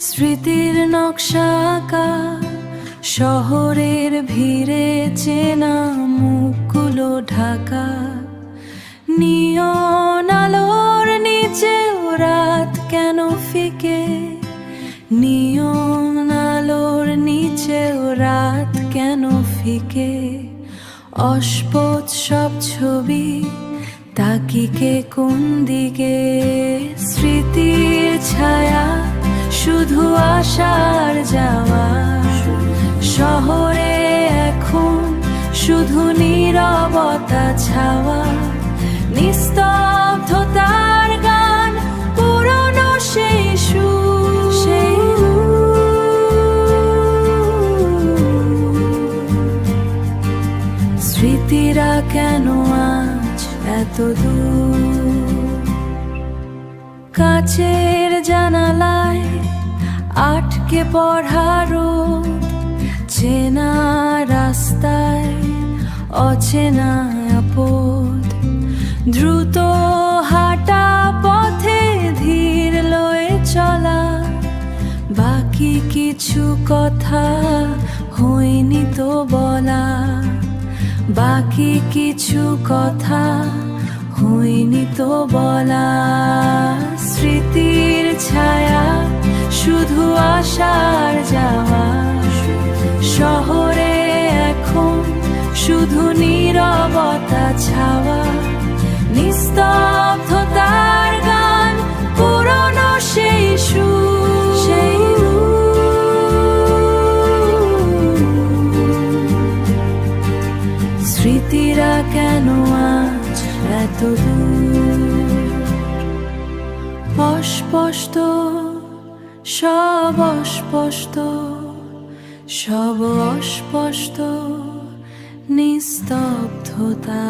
স্মৃতির নকশা আঁকা শহরের ভিড়ে চেনা মুখগুলো ঢাকা, নিয়ন আলোর নিচেও রাত কেন ফিকে, নিয়ন আলোর নিচেও রাত কেন ফিকে। অস্পদ সব ছবি তাকিকে কোন দিকে, স্মৃতির ছায়া শুধু আসার যাওয়া। শহরে এখন শুধু নীরবতা ছাওয়া, নিস্তব্ধতার গান, পুরনো সেই সুর, সেই স্মৃতিরা কেন আজ এত দূর। কাচের জানালায় আটকে পড়া রোদ, চেনা রাস্তায় অচেনা আপদ, দ্রুত হাঁটা পথে ধীর লয়ে চলা। বাকি কিছু কথা হয়নি তো বলা, বাকি কিছু কথা হয়নি তো বলা। স্মৃতির ছায়া শুধু আসার যাওয়া, শহরে এখন শুধু নীরবতা ছাওয়া, নিস্তব্ধতার গান, পুরনো সেই সুর, সেই স্মৃতিরা কেন আজ এত দূর। অস্পষ্ট সব অস্পষ্ট, সব অস্পষ্ট, নিস্তব্ধতা।